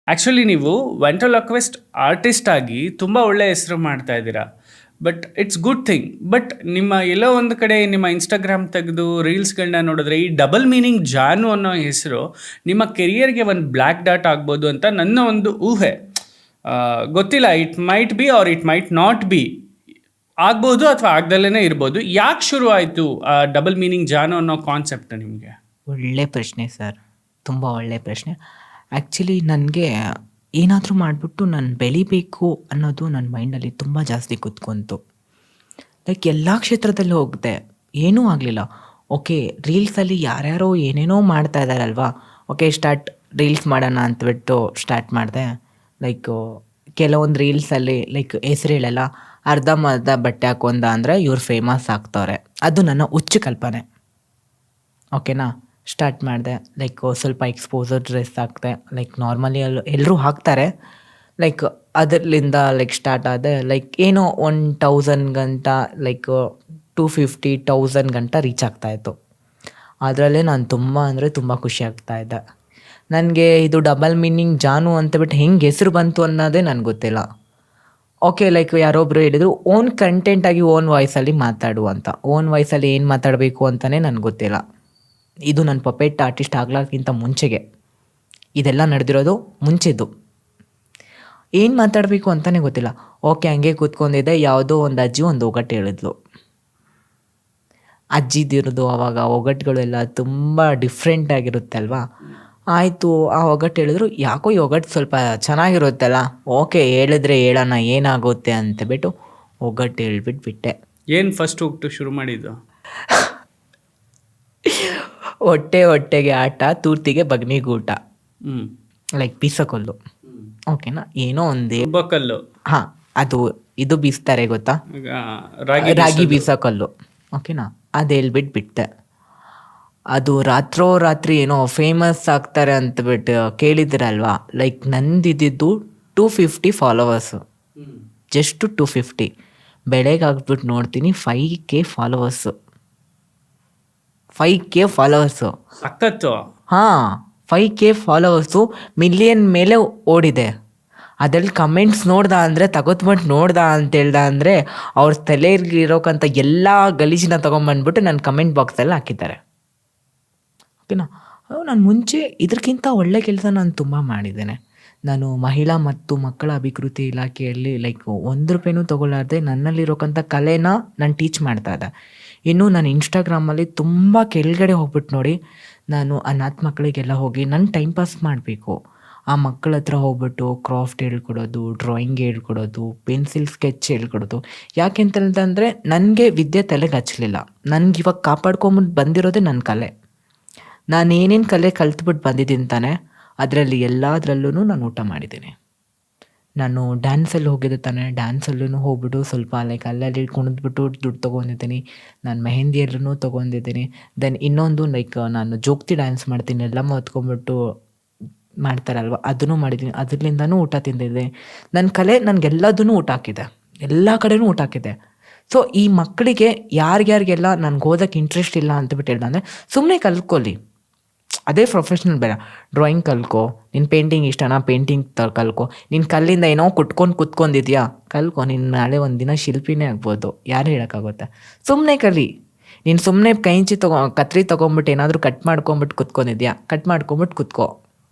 Actually ನೀವು ವೆಂಟ್ರಲೋಕ್ವಿಸ್ಟ್ artist ಆಗಿ ತುಂಬ ಒಳ್ಳೆ ಹೆಸರು ಮಾಡ್ತಾ ಇದ್ದೀರಾ. But it's good thing. But ನಿಮ್ಮ ಎಲ್ಲೋ ಒಂದು ಕಡೆ ನಿಮ್ಮ ಇನ್ಸ್ಟಾಗ್ರಾಮ್ ತೆಗೆದು ರೀಲ್ಸ್ಗಳನ್ನ ನೋಡಿದ್ರೆ ಈ ಡಬಲ್ ಮೀನಿಂಗ್ ಜಾನು ಅನ್ನೋ ಹೆಸರು ನಿಮ್ಮ ಕೆರಿಯರ್ಗೆ ಒಂದು ಬ್ಲ್ಯಾಕ್ ಡಾಟ್ ಆಗ್ಬೋದು ಅಂತ ನನ್ನ ಒಂದು ಊಹೆ. ಗೊತ್ತಿಲ್ಲ, it might be or it might not be, ಆಗ್ಬೋದು ಅಥವಾ ಆಗ್ದಲ್ಲೇ ಇರ್ಬೋದು. ಯಾಕೆ ಶುರು ಆಯಿತು ಡಬಲ್ ಮೀನಿಂಗ್ ಜಾನು ಅನ್ನೋ ಕಾನ್ಸೆಪ್ಟ್ ನಿಮಗೆ? ಒಳ್ಳೆ ಪ್ರಶ್ನೆ ಸರ್, ತುಂಬ ಒಳ್ಳೆ ಪ್ರಶ್ನೆ. ಆ್ಯಕ್ಚುಲಿ ನನಗೆ ಏನಾದರೂ ಮಾಡಿಬಿಟ್ಟು ನಾನು ಬೆಳಿಬೇಕು ಅನ್ನೋದು ನನ್ನ ಮೈಂಡಲ್ಲಿ ತುಂಬ ಜಾಸ್ತಿ ಕೂತ್ಕೊಂತು. ಲೈಕ್ ಎಲ್ಲ ಕ್ಷೇತ್ರದಲ್ಲಿ ಹೋಗಿದೆ, ಏನೂ ಆಗಲಿಲ್ಲ. ಓಕೆ, ರೀಲ್ಸಲ್ಲಿ ಯಾರ್ಯಾರೋ ಏನೇನೋ ಮಾಡ್ತಾ ಇದ್ದಾರಲ್ವಾ, ಓಕೆ ಸ್ಟಾರ್ಟ್ ರೀಲ್ಸ್ ಮಾಡೋಣ ಅಂತಬಿಟ್ಟು ಸ್ಟಾರ್ಟ್ ಮಾಡಿದೆ. ಲೈಕ್ ಕೆಲವೊಂದು ರೀಲ್ಸಲ್ಲಿ ಲೈಕ್ ಹೆಸ್ರು ಹೇಳಲ್ಲ, ಅರ್ಧಂಬರ್ಧ ಬಟ್ಟೆ ಹಾಕೊಂಡ ಅಂದರೆ ಇವ್ರು ಫೇಮಸ್ ಆಗ್ತವ್ರೆ. ಅದು ನನ್ನ ಹುಚ್ಚು ಕಲ್ಪನೆ. ಓಕೆನಾ, ಸ್ಟಾರ್ಟ್ ಮಾಡಿದೆ. ಲೈಕ್ ಸ್ವಲ್ಪ ಎಕ್ಸ್ಪೋಸರ್ ಡ್ರೆಸ್ ಹಾಕ್ದೆ. ಲೈಕ್ ನಾರ್ಮಲಿ ಎಲ್ಲರೂ ಹಾಕ್ತಾರೆ. ಲೈಕ್ ಅದರಲ್ಲಿಂದ ಲೈಕ್ ಸ್ಟಾರ್ಟ್ ಆದೆ. ಲೈಕ್ ಏನೋ 1000 ಗಂಟ ಲೈಕ್ 250,000 ಗಂಟ ರೀಚ್ ಆಗ್ತಾಯಿತ್ತು. ಅದರಲ್ಲೇ ನಾನು ತುಂಬ ಅಂದರೆ ತುಂಬ ಖುಷಿ ಆಗ್ತಾಯಿದ್ದೆ. ನನಗೆ ಇದು ಡಬಲ್ ಮೀನಿಂಗ್ ಜಾನು ಅಂತಬಿಟ್ಟು ಹೆಂಗೆ ಹೆಸರು ಬಂತು ಅನ್ನೋದೇ ನನಗೆ ಗೊತ್ತಿಲ್ಲ. ಓಕೆ, ಲೈಕ್ ಯಾರೊಬ್ಬರು ಹೇಳಿದರು ಓನ್ ಕಂಟೆಂಟಾಗಿ ಓನ್ ವಾಯ್ಸಲ್ಲಿ ಮಾತಾಡು ಅಂತ. ಓನ್ ವಾಯ್ಸಲ್ಲಿ ಏನು ಮಾತಾಡಬೇಕು ಅಂತಲೇ ನನಗೆ ಗೊತ್ತಿಲ್ಲ. ಇದು ನನ್ನ ಪಪೆಟ್ ಆರ್ಟಿಸ್ಟ್ ಆಗ್ಲಾರ್ಕಿಂತ ಮುಂಚೆಗೆ ಇದೆಲ್ಲ ನಡೆದಿರೋದು ಮುಂಚೆದ್ದು. ಏನು ಮಾತಾಡಬೇಕು ಅಂತಲೇ ಗೊತ್ತಿಲ್ಲ. ಓಕೆ, ಹಂಗೆ ಕೂತ್ಕೊಂಡಿದ್ದೆ. ಯಾವುದೋ ಒಂದು ಅಜ್ಜಿ ಒಂದು ಒಗಟ್ಟು ಹೇಳಿದ್ಲು. ಅಜ್ಜಿದಿರೋದು ಆವಾಗ ಒಗಟ್ಟುಗಳೆಲ್ಲ ತುಂಬ ಡಿಫ್ರೆಂಟಾಗಿರುತ್ತೆ ಅಲ್ವಾ. ಆಯಿತು, ಆ ಒಗಟ್ಟು ಹೇಳಿದ್ರು. ಯಾಕೋ ಈ ಒಗಟ್ಟು ಸ್ವಲ್ಪ ಚೆನ್ನಾಗಿರುತ್ತಲ್ಲ, ಓಕೆ ಹೇಳಿದ್ರೆ ಹೇಳೋಣ ಏನಾಗುತ್ತೆ ಅಂತಬಿಟ್ಟು ಒಗಟ್ಟು ಹೇಳ್ಬಿಟ್ಬಿಟ್ಟೆ. ಏನು ಫಸ್ಟ್ ಹೋಗ್ತು ಶುರು ಮಾಡಿದ್ದು? ಹೊಟ್ಟೆಗೆ ಆಟ, ತೂರ್ತಿಗೆ ಬಗ್ನಿಗೂಟ. ಲೈಕ್ ಬೀಸಕಲ್ಲು. ಓಕೆನಾ, ಏನೋ ಒಂದೇ ಕಲ್ಲು. ಹಾಂ, ಇದು ಬೀಸ್ತಾರೆ ಗೊತ್ತಾ, ರಾಗಿ ಬೀಸಕಲ್ಲು. ಓಕೆನಾ, ಅದು ಹೇಳ್ಬಿಟ್ಟು ಬಿಟ್ಟೆ. ಅದು ರಾತ್ರಿ ಏನೋ ಫೇಮಸ್ ಆಗ್ತಾರೆ ಅಂತಬಿಟ್ಟು ಕೇಳಿದಿರಲ್ವಾ. ಲೈಕ್ ನಂದಿದ್ದು 250 ಫಾಲೋವರ್ಸು, ಜಸ್ಟ್ 250. ಬೆಳಗ್ಗೆ ಆಗ್ಬಿಟ್ಟು ನೋಡ್ತೀನಿ 5K ಫಾಲೋವರ್ಸು. 5K ಫಾಲೋವರ್ಸು ಸಖತ್ತು. ಹಾಂ, 5K ಫಾಲೋವರ್ಸು ಮಿಲಿಯನ್ ಮೇಲೆ ಓಡಿದೆ. ಅದ್ರಲ್ಲಿ ಕಮೆಂಟ್ಸ್ ನೋಡ್ದ ಅಂದರೆ ತಗೊತ್ಬಿಟ್ಟು ನೋಡ್ದ ಅಂತ ಹೇಳ್ದ ಅಂದರೆ ಅವ್ರ ತಲೆಗಿರೋಕ್ಕಂಥ ಎಲ್ಲ ಗಲೀಜನ್ನ ತೊಗೊಂಬಂದ್ಬಿಟ್ಟು ನನ್ನ ಕಮೆಂಟ್ ಬಾಕ್ಸಲ್ಲಿ ಹಾಕಿದ್ದಾರೆ. ಓಕೆನಾ, ನಾನು ಮುಂಚೆ ಇದಕ್ಕಿಂತ ಒಳ್ಳೆ ಕೆಲಸ ನಾನು ತುಂಬ ಮಾಡಿದ್ದೇನೆ. ನಾನು ಮಹಿಳಾ ಮತ್ತು ಮಕ್ಕಳ ಅಭಿವೃದ್ಧಿ ಇಲಾಖೆಯಲ್ಲಿ ಲೈಕ್ 1 ರೂಪಾಯಿನೂ ತೊಗೊಳ್ಳಾರ್ದೆ ನನ್ನಲ್ಲಿರೋಕ್ಕಂಥ ಕಲೆನ ನಾನು ಟೀಚ್ ಮಾಡ್ತಾ ಇದ್ದೆ. ಇನ್ನು ನಾನು ಇನ್ಸ್ಟಾಗ್ರಾಮಲ್ಲಿ ತುಂಬ ಕೆಳಗಡೆ ಹೋಗ್ಬಿಟ್ಟು ನೋಡಿ, ನಾನು ಅನಾಥ ಮಕ್ಕಳಿಗೆಲ್ಲ ಹೋಗಿ ನನ್ನ ಟೈಮ್ ಪಾಸ್ ಮಾಡಬೇಕು. ಆ ಮಕ್ಕಳ ಹತ್ರ ಹೋಗ್ಬಿಟ್ಟು ಕ್ರಾಫ್ಟ್ ಹೇಳ್ಕೊಡೋದು, ಡ್ರಾಯಿಂಗ್ ಹೇಳ್ಕೊಡೋದು, ಪೆನ್ಸಿಲ್ ಸ್ಕೆಚ್ ಹೇಳ್ಕೊಡೋದು. ಯಾಕೆಂತಂದರೆ ನನಗೆ ವಿದ್ಯೆ ತಲೆಗೆ ಹಚ್ಚಲಿಲ್ಲ. ನನಗೆ ಇವಾಗ ಕಾಪಾಡ್ಕೊಂಬಿಟ್ಟು ಬಂದಿರೋದೇ ನನ್ನ ಕಲೆ. ನಾನು ಏನೇನು ಕಲೆ ಕಲ್ತ್ಬಿಟ್ಟು ಬಂದಿದ್ದೀನಿ ತಾನೆ, ಅದರಲ್ಲಿ ಎಲ್ಲದರಲ್ಲೂ ನಾನು ಊಟ ಮಾಡಿದ್ದೀನಿ. ನಾನು ಡ್ಯಾನ್ಸಲ್ಲಿ ಹೋಗಿದ್ದೆ ತಾನೆ, ಡ್ಯಾನ್ಸಲ್ಲೂ ಹೋಗ್ಬಿಟ್ಟು ಸ್ವಲ್ಪ ಲೈಕ್ ಅಲ್ಲಲ್ಲಿ ಕುಣಿದ್ಬಿಟ್ಟು ದುಡ್ಡು ತೊಗೊಂಡಿದ್ದೀನಿ. ನಾನು ಮೆಹಂದಿಯಲ್ಲೂ ತೊಗೊಂಡಿದ್ದೀನಿ. ದೆನ್ ಇನ್ನೊಂದು ಲೈಕ್ ನಾನು ಜೋಗ್ತಿ ಡ್ಯಾನ್ಸ್ ಮಾಡ್ತೀನಿ, ಎಲ್ಲ ಹೊತ್ಕೊಂಡ್ಬಿಟ್ಟು ಮಾಡ್ತಾರಲ್ವ, ಅದನ್ನು ಮಾಡಿದ್ದೀನಿ. ಅದರಿಂದನೂ ಊಟ ತಿಂದಿದ್ದೆ. ನನ್ನ ಕಲೆ ನನಗೆಲ್ಲದೂ ಊಟ ಹಾಕಿದೆ, ಎಲ್ಲ ಕಡೆನೂ ಊಟ ಹಾಕಿದೆ. ಸೊ ಈ ಮಕ್ಕಳಿಗೆ ಯಾರಿಗೆಲ್ಲ ನನಗೆ ಓದೋಕ್ಕೆ ಇಂಟ್ರೆಸ್ಟ್ ಇಲ್ಲ ಅಂತಬಿಟ್ಟು ಹೇಳ್ದೆ ಅಂದರೆ ಸುಮ್ಮನೆ ಕಲ್ತ್ಕೊಳ್ಳಿ. ಅದೇ ಪ್ರೊಫೆಷ್ನಲ್ ಬೇಡ. ಡ್ರಾಯಿಂಗ್ ಕಲ್ಕೊ, ನಿನ್ನ ಪೇಂಟಿಂಗ್ ಇಷ್ಟನಾ, ಪೇಂಟಿಂಗ್ ಕಲ್ಕೊ. ನಿನ್ನ ಕಲ್ಲಿಂದ ಏನೋ ಕುತ್ಕೊಂಡಿದ್ಯಾ, ಕಲ್ಕೊ. ನೀನು ನಾಳೆ ಒಂದು ದಿನ ಶಿಲ್ಪಿನೇ ಆಗ್ಬೋದು, ಯಾರು ಹೇಳೋಕ್ಕಾಗುತ್ತೆ. ಸುಮ್ಮನೆ ಕಲಿ. ನೀನು ಸುಮ್ಮನೆ ಕತ್ರಿ ತೊಗೊಂಬಿಟ್ಟು ಏನಾದರೂ ಕಟ್ ಮಾಡ್ಕೊಂಬಿಟ್ಟು ಕುತ್ಕೊಂಡಿದ್ಯಾ, ಕಟ್ ಮಾಡ್ಕೊಂಬಿಟ್ಟು ಕುತ್ಕೋ.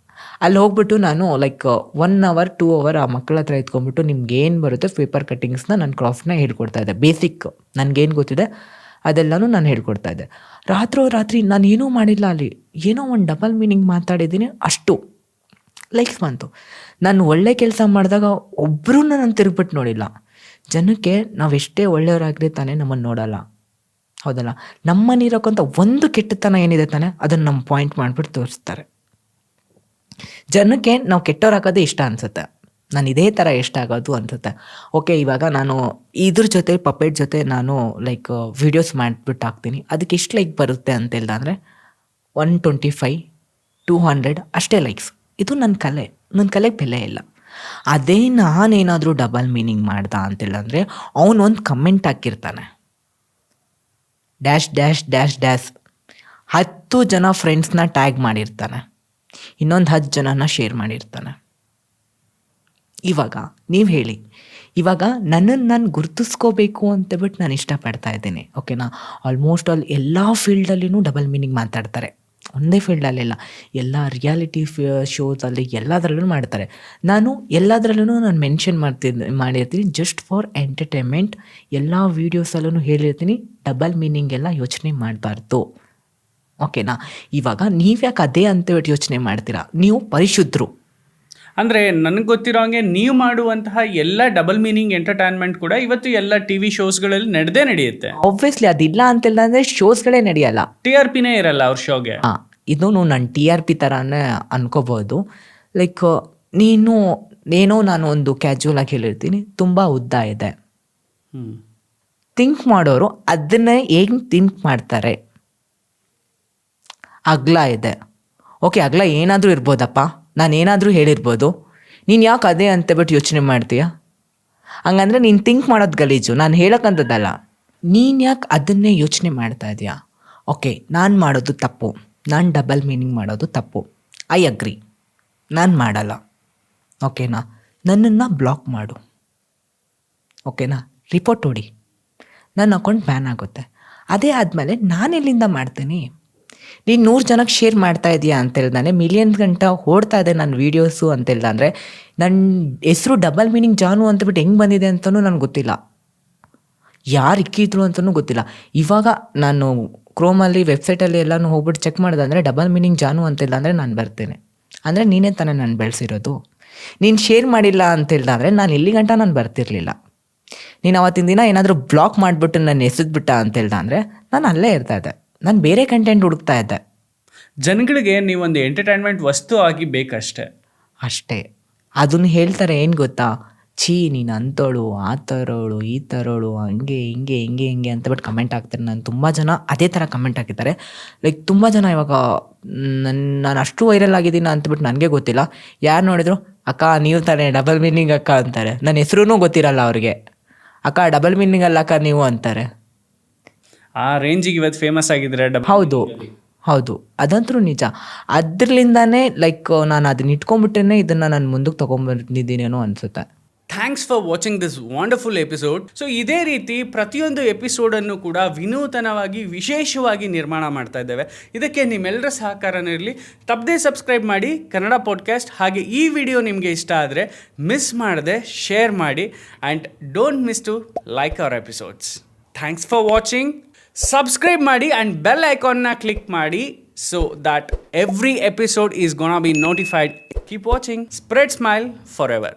ಅಲ್ಲಿ ಹೋಗ್ಬಿಟ್ಟು ನಾನು ಲೈಕ್ 1 hour 2 hour ಆ ಮಕ್ಕಳ ಹತ್ರ ಇಟ್ಕೊಂಡ್ಬಿಟ್ಟು ನಿಮ್ಗೆ ಏನು ಬರುತ್ತೆ ಪೇಪರ್ ಕಟ್ಟಿಂಗ್ಸ್ನ ನಾನು ಕ್ರಾಫ್ಟ್ನ ಹೇಳ್ಕೊಡ್ತಾ ಇದ್ದೆ. ಬೇಸಿಕ್ ನನಗೇನು ಗೊತ್ತಿದೆ ಅದೆಲ್ಲನೂ ನಾನು ಹೇಳ್ಕೊಡ್ತಾ ಇದ್ದೆ. ರಾತ್ರಿ ನಾನು ಏನೂ ಮಾಡಿಲ್ಲ. ಅಲ್ಲಿ ಏನೋ ಒಂದು ಡಬಲ್ ಮೀನಿಂಗ್ ಮಾತಾಡಿದ್ದೀನಿ, ಅಷ್ಟು ಲೈಕ್ಸ್ ಬಂತು. ನಾನು ಒಳ್ಳೆ ಕೆಲಸ ಮಾಡಿದಾಗ ಒಬ್ಬರೂ ನಾನು ತಿರುಗ್ಬಿಟ್ಟು ನೋಡಿಲ್ಲ. ಜನಕ್ಕೆ ನಾವೆಷ್ಟೇ ಒಳ್ಳೆಯವರಾಗಲಿ ತಾನೇ ನಮ್ಮನ್ನು ನೋಡಲ್ಲ, ಹೌದಲ್ಲ. ನಮ್ಮನಿರೋಕ್ಕಂಥ ಒಂದು ಕೆಟ್ಟತನ ಏನಿದೆ ತಾನೆ, ಅದನ್ನು ನಮ್ಮ ಪಾಯಿಂಟ್ ಮಾಡಿಬಿಟ್ಟು ತೋರಿಸ್ತಾರೆ. ಜನಕ್ಕೆ ನಾವು ಕೆಟ್ಟವ್ರಾಗೋದೇ ಇಷ್ಟ ಅನಿಸುತ್ತೆ. ನಾನು ಇದೇ ಥರ ಇಷ್ಟ ಆಗೋದು ಅನಿಸುತ್ತೆ. ಓಕೆ, ಇವಾಗ ನಾನು ಇದ್ರ ಜೊತೆ ಪಪೆಟ್ ಜೊತೆ ನಾನು ಲೈಕ್ ವೀಡಿಯೋಸ್ ಮಾಡಿಬಿಟ್ಟು ಹಾಕ್ತೀನಿ. ಅದಕ್ಕೆ ಎಷ್ಟು ಲೈಕ್ ಬರುತ್ತೆ ಅಂತ ಹೇಳ್ದ ಅಂದರೆ 125 200 ಅಷ್ಟೇ ಲೈಕ್ಸ್. ಇದು ನನ್ನ ಕಲೆಗೆ ಬೆಲೆ ಇಲ್ಲ. ಅದೇ ನಾನೇನಾದರೂ ಡಬಲ್ ಮೀನಿಂಗ್ ಮಾಡ್ದ ಅಂತೇಳಂದರೆ ಅವನೊಂದು ಕಮೆಂಟ್ ಹಾಕಿರ್ತಾನೆ, ಡ್ಯಾಶ್ ಡ್ಯಾಶ್ ಡ್ಯಾಶ್ ಡ್ಯಾಶ್ 10 ಜನ ಫ್ರೆಂಡ್ಸ್ನ ಟ್ಯಾಗ್ ಮಾಡಿರ್ತಾನೆ, ಇನ್ನೊಂದು 10 ಜನನ ಶೇರ್ ಮಾಡಿರ್ತಾನೆ. ಇವಾಗ ನೀವು ಹೇಳಿ, ಇವಾಗ ನನ್ನನ್ನು ನಾನು ಗುರುತಿಸ್ಕೋಬೇಕು ಅಂತೇಳ್ಬಿಟ್ಟು ನಾನು ಇಷ್ಟಪಡ್ತಾ ಇದ್ದೀನಿ, ಓಕೆನಾ. ಆಲ್ಮೋಸ್ಟ್ ಆಲ್ ಎಲ್ಲ ಫೀಲ್ಡಲ್ಲಿನೂ ಡಬಲ್ ಮೀನಿಂಗ್ ಮಾತಾಡ್ತಾರೆ, ಒಂದೇ ಫೀಲ್ಡಲ್ಲೆಲ್ಲ, ಎಲ್ಲ ರಿಯಾಲಿಟಿ ಶೋಸಲ್ಲಿ ಎಲ್ಲದರಲ್ಲೂ ಮಾಡ್ತಾರೆ. ನಾನು ಎಲ್ಲದರಲ್ಲೂ ನಾನು ಮೆನ್ಷನ್ ಮಾಡಿರ್ತೀನಿ ಜಸ್ಟ್ ಫಾರ್ ಎಂಟರ್ಟೈನ್ಮೆಂಟ್. ಎಲ್ಲ ವೀಡಿಯೋಸಲ್ಲೂ ಹೇಳಿರ್ತೀನಿ ಡಬಲ್ ಮೀನಿಂಗ್ ಎಲ್ಲ ಯೋಚನೆ ಮಾಡಬಾರ್ದು, ಓಕೆನಾ. ಇವಾಗ ನೀವ್ಯಾಕೆ ಅದೇ ಅಂತೇಳ್ಬಿಟ್ಟು ಯೋಚನೆ ಮಾಡ್ತೀರಾ? ನೀವು ಪರಿಶುದ್ಧರು. ಅಂದರೆ ನನಗೆ ಗೊತ್ತಿರೋ ಹಾಗೆ ನೀವು ಮಾಡುವಂತಹ ಎಲ್ಲ ಡಬಲ್ ಮೀನಿಂಗ್ ಎಂಟರ್ಟೈನ್ಮೆಂಟ್ ಕೂಡ ಇವತ್ತು ಎಲ್ಲ ಟಿ ವಿ ಶೋಸ್ಗಳಲ್ಲಿ ನಡೆಯುತ್ತೆ. ಆಬ್ವಿಯಸ್ಲಿ ಅದಿಲ್ಲ ಅಂತಿಲ್ಲ ಅಂದರೆ ಶೋಸ್ಗಳೇ ನಡೆಯಲ್ಲ, TRPನೇ ಇರಲ್ಲ ಅವ್ರ ಶೋಗೆ. ಹಾಂ, ಇದು ನಾನು TRP ಥರನೇ ಅನ್ಕೋಬೋದು. ಲೈಕ್ ನಾನು ಒಂದು ಕ್ಯಾಜುವಲ್ ಆಗಿ ಹೇಳಿರ್ತೀನಿ, ತುಂಬ ಉದ್ದ ಇದೆ. ಥಿಂಕ್ ಮಾಡೋರು ಅದನ್ನೇ ಹೇಗೆ ಥಿಂಕ್ ಮಾಡ್ತಾರೆ. ಅಗಲ ಇದೆ, ಓಕೆ, ಅಗಲ ಏನಾದರೂ ಇರ್ಬೋದಪ್ಪ, ನಾನು ಏನಾದರೂ ಹೇಳಿರ್ಬೋದು, ನೀನು ಯಾಕೆ ಅದೇ ಅಂತಬಿಟ್ಟು ಯೋಚನೆ ಮಾಡ್ತೀಯ? ಹಂಗಂದ್ರೆ ನೀನು ಥಿಂಕ್ ಮಾಡೋದು ಗಲೀಜು, ನಾನು ಹೇಳೋಕ್ಕಂಥದ್ದಲ್ಲ. ನೀನು ಯಾಕೆ ಅದನ್ನೇ ಯೋಚನೆ ಮಾಡ್ತಾ ಇದೆಯಾ? ಓಕೆ, ನಾನು ಮಾಡೋದು ತಪ್ಪು, ನಾನು ಡಬಲ್ ಮೀನಿಂಗ್ ಮಾಡೋದು ತಪ್ಪು, ಐ ಅಗ್ರಿ, ನಾನು ಮಾಡಲ್ಲ, ಓಕೆನಾ. ನನ್ನನ್ನು ಬ್ಲಾಕ್ ಮಾಡು, ಓಕೆನಾ. ರಿಪೋರ್ಟ್ ಹೊಡಿ, ನನ್ನ ಅಕೌಂಟ್ ಬ್ಯಾನ್ ಆಗುತ್ತೆ. ಅದೇ ಆದಮೇಲೆ ನಾನು ಎಲ್ಲಿಂದ ಮಾಡ್ತೀನಿ? ನೀನು 100 ಜನಕ್ಕೆ ಶೇರ್ ಮಾಡ್ತಾ ಇದೆಯಾ ಅಂತೇಳ್ದಾನೆ, ಮಿಲಿಯನ್ಸ್ ಗಂಟ ಓಡ್ತಾ ಇದೆ ನನ್ನ ವೀಡಿಯೋಸು ಅಂತೇಳ್ದ ಅಂದರೆ ನನ್ನ ಹೆಸರು ಡಬಲ್ ಮೀನಿಂಗ್ ಜಾನು ಅಂತಬಿಟ್ಟು ಹೆಂಗೆ ಬಂದಿದೆ ಅಂತಲೂ ನನಗೆ ಗೊತ್ತಿಲ್ಲ, ಯಾರು ಇಕ್ಕಿದ್ರು ಅಂತಲೂ ಗೊತ್ತಿಲ್ಲ. ಇವಾಗ ನಾನು ಕ್ರೋಮಲ್ಲಿ ವೆಬ್ಸೈಟಲ್ಲಿ ಎಲ್ಲನೂ ಹೋಗ್ಬಿಟ್ಟು ಚೆಕ್ ಮಾಡಿದೆ ಡಬಲ್ ಮೀನಿಂಗ್ ಜಾನು ಅಂತಿಲ್ಲ ಅಂದರೆ ನಾನು ಬರ್ತೇನೆ. ಅಂದರೆ ನೀನೇ ತಾನೇ ನಾನು ಬೆಳೆಸಿರೋದು. ನೀನು ಶೇರ್ ಮಾಡಿಲ್ಲ ಅಂತೇಳ್ದಾದರೆ ನಾನು ಇಲ್ಲಿ ಗಂಟ ನಾನು ಬರ್ತಿರ್ಲಿಲ್ಲ. ನೀನು ಅವತ್ತಿನ ದಿನ ಏನಾದರೂ ಬ್ಲಾಕ್ ಮಾಡಿಬಿಟ್ಟು ನನ್ನ ಎಸೆದ್ಬಿಟ್ಟ ಅಂತೇಳ್ದ ಅಂದರೆ ನಾನು ಅಲ್ಲೇ ಇರ್ತಾ ಇದ್ದೆ, ನಾನು ಬೇರೆ ಕಂಟೆಂಟ್ ಹುಡುಕ್ತಾ ಇದ್ದೆ. ಜನಗಳಿಗೆ ನೀವೊಂದು ಎಂಟರ್ಟೈನ್ಮೆಂಟ್ ವಸ್ತು ಆಗಿ ಬೇಕಷ್ಟೇ. ಅಷ್ಟೇ. ಅದನ್ನು ಹೇಳ್ತಾರೆ ಏನು ಗೊತ್ತಾ, ಛೀ ನೀನು ಅಂಥೋಳು, ಆ ಥರೋಳು, ಈ ಥರೋಳು, ಹಂಗೆ ಹಿಂಗೆ ಅಂತಬಿಟ್ಟು ಕಮೆಂಟ್ ಹಾಕ್ತಾರೆ. ನಾನು ತುಂಬ ಜನ ಅದೇ ಥರ ಕಮೆಂಟ್ ಹಾಕಿದ್ದಾರೆ. ಲೈಕ್ ತುಂಬ ಜನ ಇವಾಗ ನಾನು ಅಷ್ಟು ವೈರಲ್ ಆಗಿದ್ದೀನಿ ಅಂತಬಿಟ್ಟು ನನಗೆ ಗೊತ್ತಿಲ್ಲ, ಯಾರು ನೋಡಿದ್ರು ಅಕ್ಕ ನೀವು ತಾನೇ ಡಬಲ್ ಮೀನಿಂಗ್ ಅಕ್ಕ ಅಂತಾರೆ. ನನ್ನ ಹೆಸ್ರೂ ಗೊತ್ತಿರಲ್ಲ ಅವ್ರಿಗೆ, ಅಕ್ಕ ಡಬಲ್ ಮೀನಿಂಗ್ ಅಲ್ಲ ಅಕ್ಕ ನೀವು ಅಂತಾರೆ. ಆ ರೇಂಜಿಗೆ ಇವತ್ತು ಫೇಮಸ್ ಆಗಿದ್ರೆ ಹೌದು, ಅದಂತೂ ನಿಜ. ಅದರಿಂದಾನೇ ಲೈಕ್ ನಾನು ಅದನ್ನ ಇಟ್ಕೊಂಡ್ಬಿಟ್ಟೇ ಇದನ್ನು ನಾನು ಮುಂದಕ್ಕೆ ತೊಗೊಂಡ್ಬಂದಿದ್ದೀನೇನೋ ಅನಿಸುತ್ತೆ. Thanks for watching this wonderful episode. So ಇದೇ ರೀತಿ ಪ್ರತಿಯೊಂದು ಎಪಿಸೋಡನ್ನು ಕೂಡ ವಿನೂತನವಾಗಿ ವಿಶೇಷವಾಗಿ ನಿರ್ಮಾಣ ಮಾಡ್ತಾ ಇದ್ದೇವೆ. ಇದಕ್ಕೆ ನಿಮ್ಮೆಲ್ಲರ ಸಹಕಾರನಿರಲಿ. ತಪ್ಪದೇ ಸಬ್ಸ್ಕ್ರೈಬ್ ಮಾಡಿ ಕನ್ನಡ ಪಾಡ್ಕಾಸ್ಟ್. ಹಾಗೆ ಈ ವಿಡಿಯೋ ನಿಮಗೆ ಇಷ್ಟ ಆದರೆ ಮಿಸ್ ಮಾಡದೆ ಶೇರ್ ಮಾಡಿ and don't miss to like our episodes. Thanks for watching. Subscribe ಮಾಡಿ ಆ್ಯಂಡ್ ಬೆಲ್ ಐಕಾನ್ನ ಕ್ಲಿಕ್ ಮಾಡಿ so that every episode is gonna be notified. Keep watching. Spread smile forever.